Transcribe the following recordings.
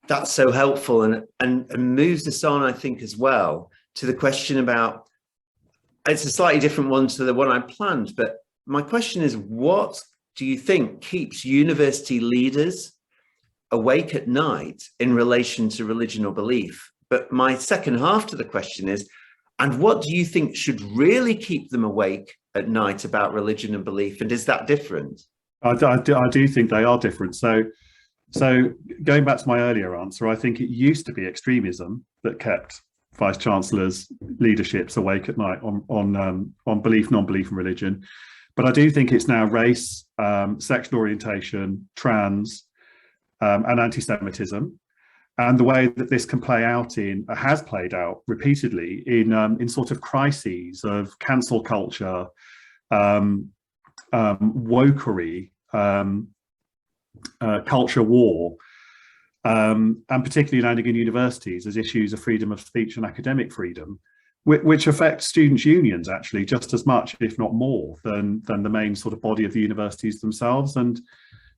That's so helpful, and moves us on, I think, as well, to the question about, it's a slightly different one to the one I planned, but my question is, what do you think keeps university leaders awake at night in relation to religion or belief? But my second half to the question is, and what do you think should really keep them awake at night about religion and belief? And is that different? I do think they are different. So going back to my earlier answer, I think it used to be extremism that kept vice chancellors' leaderships awake at night on belief, non-belief, and religion. But I do think it's now race, sexual orientation, trans, and anti-Semitism, and the way that this can play out has played out repeatedly in sort of crises of cancel culture, wokery, culture war, and particularly landing in universities as issues of freedom of speech and academic freedom, which affect students' unions actually just as much, if not more, than the main sort of body of the universities themselves. And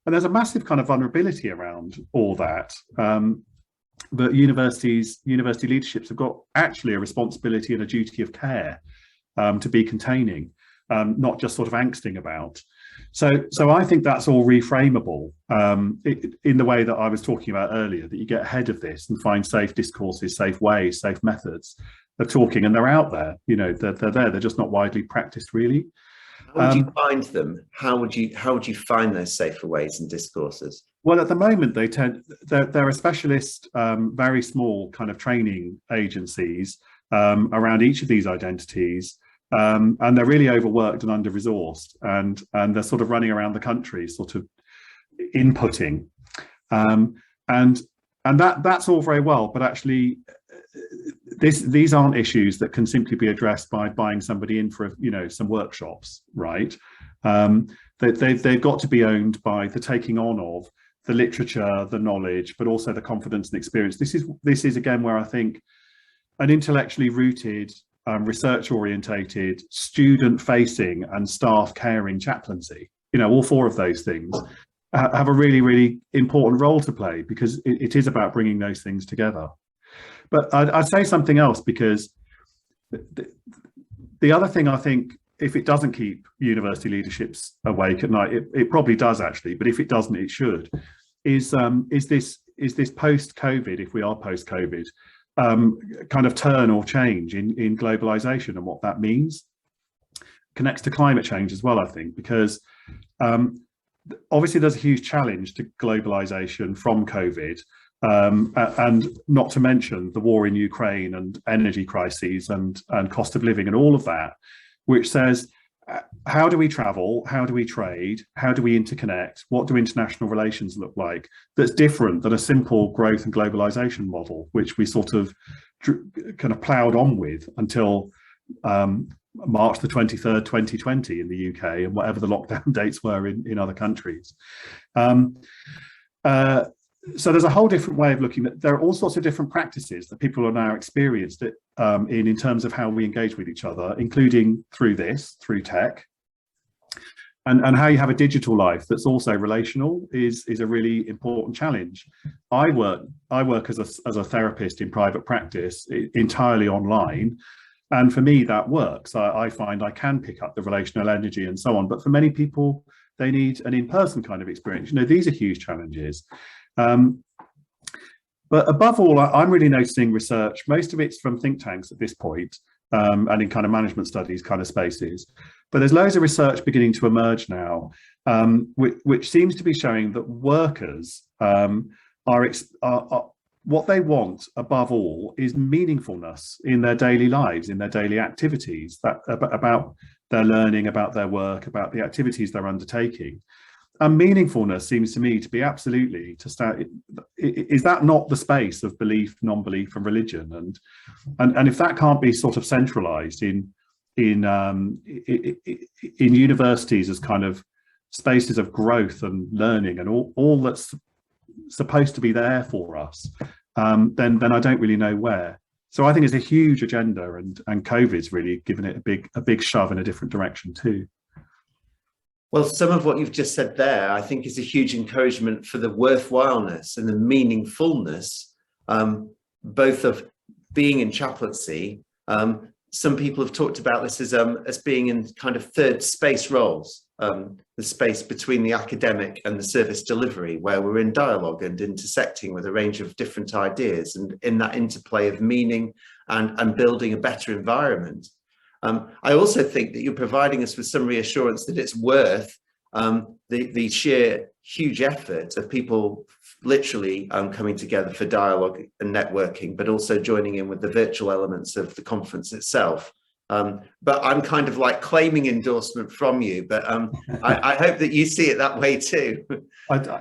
there's a massive kind of vulnerability around all that. But university leaderships have got actually a responsibility and a duty of care to be containing, not just sort of angsting about. So I think that's all reframable in the way that I was talking about earlier, that you get ahead of this and find safe discourses, safe ways, safe methods of talking, and they're out there. You know, they're there. They're just not widely practiced, really. How would you find them? How would you find those safer ways and discourses? Well, at the moment, they're a specialist, very small kind of training agencies around each of these identities. And they're really overworked and under-resourced, and they're sort of running around the country, sort of inputting, and that's all very well. But actually, these aren't issues that can simply be addressed by buying somebody in for some workshops, right? They've got to be owned by the taking on of the literature, the knowledge, but also the confidence and experience. This is again where I think an intellectually rooted, research orientated, student facing and staff caring chaplaincy, all four of those things have a really, really important role to play, because it is about bringing those things together. But I'd say something else, because the other thing, I think, if it doesn't keep university leaderships awake at night, it probably does actually, but if it doesn't, it should, is this post-COVID, if we are post-COVID, kind of turn or change in globalization and what that means. Connects to climate change as well, I think, because obviously there's a huge challenge to globalization from COVID, and not to mention the war in Ukraine and energy crises and cost of living and all of that, which says, how do we travel? How do we trade? How do we interconnect? What do international relations look like? That's different than a simple growth and globalization model, which we sort of kind of ploughed on with until March the 23rd, 2020 in the UK, and whatever the lockdown dates were in other countries. So there's a whole different way of looking at, there are all sorts of different practices that people are now experienced in terms of how we engage with each other, including through tech, and how you have a digital life that's also relational is a really important challenge. I work as a therapist in private practice entirely online, and for me that works. I find I can pick up the relational energy and so on, but for many people they need an in-person kind of experience. These are huge challenges. But above all, I'm really noticing research, most of it's from think tanks at this point, and in kind of management studies kind of spaces. But there's loads of research beginning to emerge now, which seems to be showing that workers are what they want above all is meaningfulness in their daily lives, in their daily activities, about their learning, about their work, about the activities they're undertaking. And meaningfulness seems to me to be absolutely to start. Is that not the space of belief, non-belief, and religion? And if that can't be sort of centralised in universities as kind of spaces of growth and learning and all that's supposed to be there for us, then I don't really know where. So I think it's a huge agenda, and COVID's really given it a big shove in a different direction too. Well, some of what you've just said there, I think, is a huge encouragement for the worthwhileness and the meaningfulness, both of being in chaplaincy. Some people have talked about this as being in kind of third space roles, the space between the academic and the service delivery, where we're in dialogue and intersecting with a range of different ideas, and in that interplay of meaning and building a better environment. I also think that you're providing us with some reassurance that it's worth the sheer huge effort of people literally coming together for dialogue and networking, but also joining in with the virtual elements of the conference itself. But I'm kind of like claiming endorsement from you, but I hope that you see it that way too.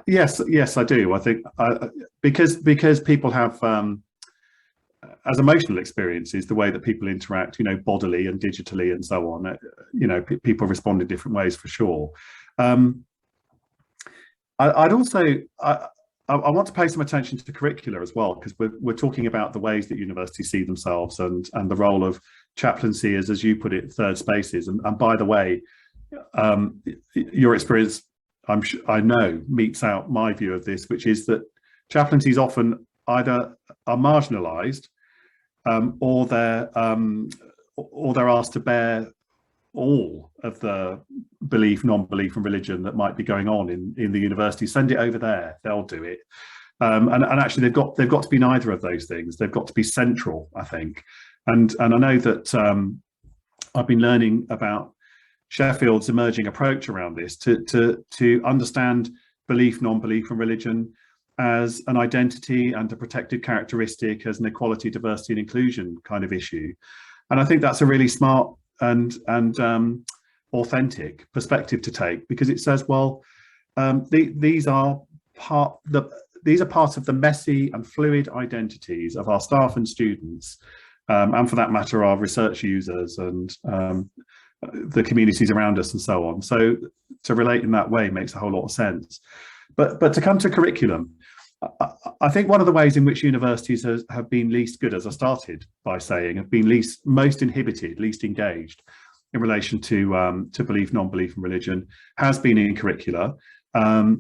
Yes, I do. I think because people have as emotional experiences, the way that people interact, bodily and digitally and so on, people respond in different ways for sure. I'd also, I want to pay some attention to curricula as well, because we're talking about the ways that universities see themselves and the role of chaplaincy as you put it, third spaces. And by the way, your experience, I know, meets out my view of this, which is that chaplaincies often either are marginalised or they're asked to bear all of the belief, non-belief and religion that might be going on in the university. Send it over there, they'll do it. And actually they've got to be neither of those things. They've got to be central, I think. And I know that I've been learning about Sheffield's emerging approach around this to understand belief, non-belief and religion as an identity and a protected characteristic, as an equality, diversity and inclusion kind of issue. And I think that's a really smart and authentic perspective to take, because it says, well, these are part of the messy and fluid identities of our staff and students, and for that matter, our research users and the communities around us and so on. So to relate in that way makes a whole lot of sense. But to come to curriculum, I think one of the ways in which universities have been least good, as I started by saying, have been most inhibited, least engaged in relation to belief, non-belief and religion, has been in curricula. I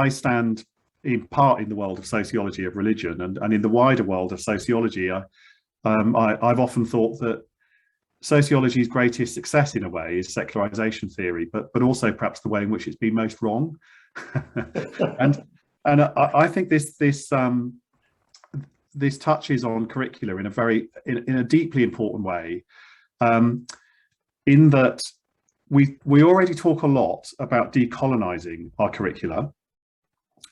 stand in part in the world of sociology of religion, and in the wider world of sociology, I've often thought that sociology's greatest success in a way is secularization theory, but also perhaps the way in which it's been most wrong. and I think this touches on curricula in a deeply important way, in that we already talk a lot about decolonizing our curricula,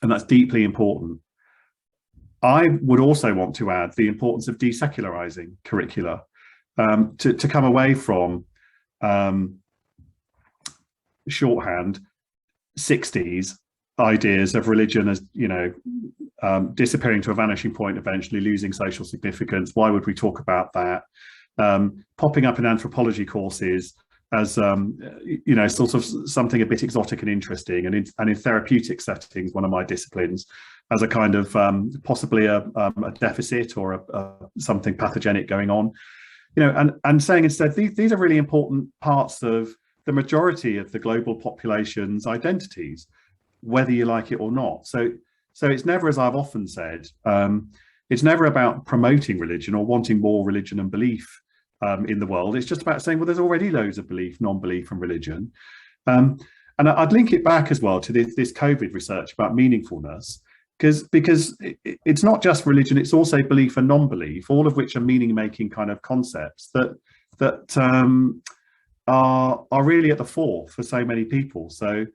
and that's deeply important. I would also want to add the importance of desecularizing curricula, to come away from shorthand 60s ideas of religion as, disappearing to a vanishing point, eventually losing social significance. Why would we talk about that? Popping up in anthropology courses as sort of something a bit exotic and interesting, and in therapeutic settings, one of my disciplines, as a kind of possibly a deficit or something pathogenic going on, and saying instead these are really important parts of the majority of the global population's identities, whether you like it or not. So it's never, as I've often said, it's never about promoting religion or wanting more religion and belief in the world. It's just about saying, well, there's already loads of belief, non-belief and religion. And I'd link it back as well to this COVID research about meaningfulness, because it's not just religion, it's also belief and non-belief, all of which are meaning-making kind of concepts that are really at the fore for so many people. So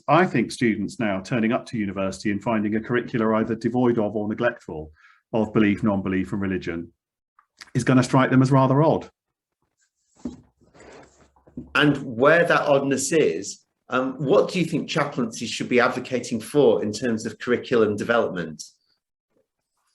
I think students now turning up to university and finding a curricula either devoid of or neglectful of belief, non-belief and religion is going to strike them as rather odd. And where that oddness is, what do you think chaplaincy should be advocating for in terms of curriculum development?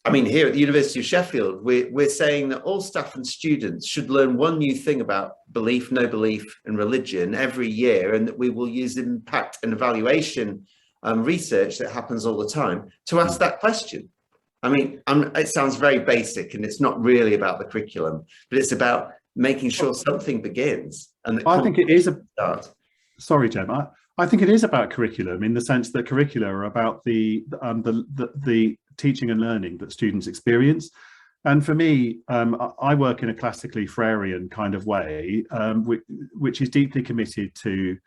I mean, here at the University of Sheffield, we're saying that all staff and students should learn one new thing about belief, no belief and religion every year, and that we will use impact and evaluation research that happens all the time to ask that question. I mean, it sounds very basic and it's not really about the curriculum, but it's about making sure something begins. and I think it is a start. Sorry, Jem. I think it is about curriculum in the sense that curricula are about the teaching and learning that students experience. And for me, I work in a classically Freirean kind of way, which is deeply committed to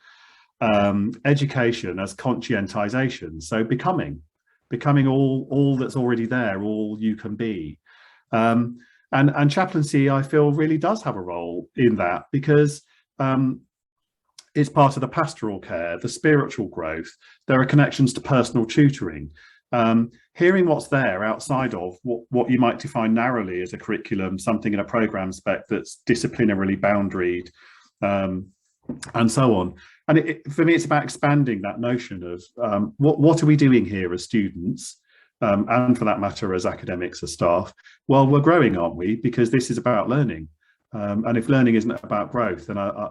education as conscientization. So becoming all that's already there, all you can be. And chaplaincy, I feel, really does have a role in that, because it's part of the pastoral care, the spiritual growth. There are connections to personal tutoring. Hearing what's there outside of what you might define narrowly as a curriculum, something in a programme spec that's disciplinarily boundaried, and so on. And for me, it's about expanding that notion of what are we doing here as students, and for that matter, as academics, as staff? Well, we're growing, aren't we? Because this is about learning. And if learning isn't about growth, then I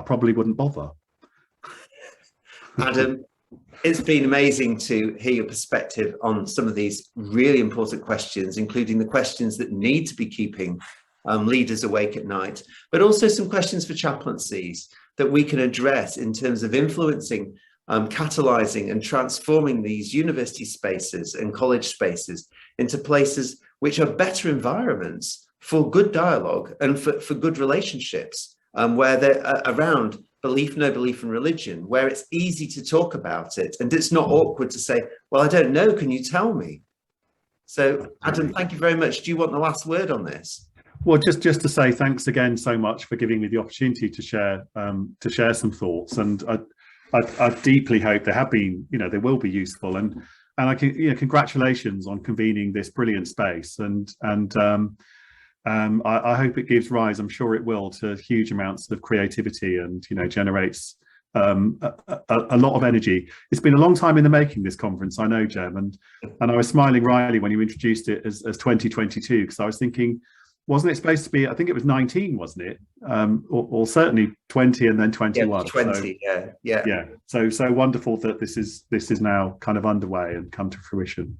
probably wouldn't bother. Adam, it's been amazing to hear your perspective on some of these really important questions, including the questions that need to be keeping leaders awake at night, but also some questions for chaplaincies that we can address in terms of influencing, catalysing and transforming these university spaces and college spaces into places which are better environments for good dialogue and for good relationships, where they're around belief, no belief in religion, where it's easy to talk about it and it's not awkward to say, well, I don't know, can you tell me? So Adam, thank you very much. Do you want the last word on this? Well, just to say thanks again so much for giving me the opportunity to share some thoughts, and I deeply hope they have been, they will be useful, and I can, congratulations on convening this brilliant space, and I hope it gives rise, I'm sure it will, to huge amounts of creativity and, generates a lot of energy. It's been a long time in the making, this conference, I know, Jem, and I was smiling wryly when you introduced it as 2022, because I was thinking, wasn't it supposed to be, I think it was 19, wasn't it? Or certainly 20 and then 21. Yeah, 20, so, yeah. So wonderful that this is now kind of underway and come to fruition.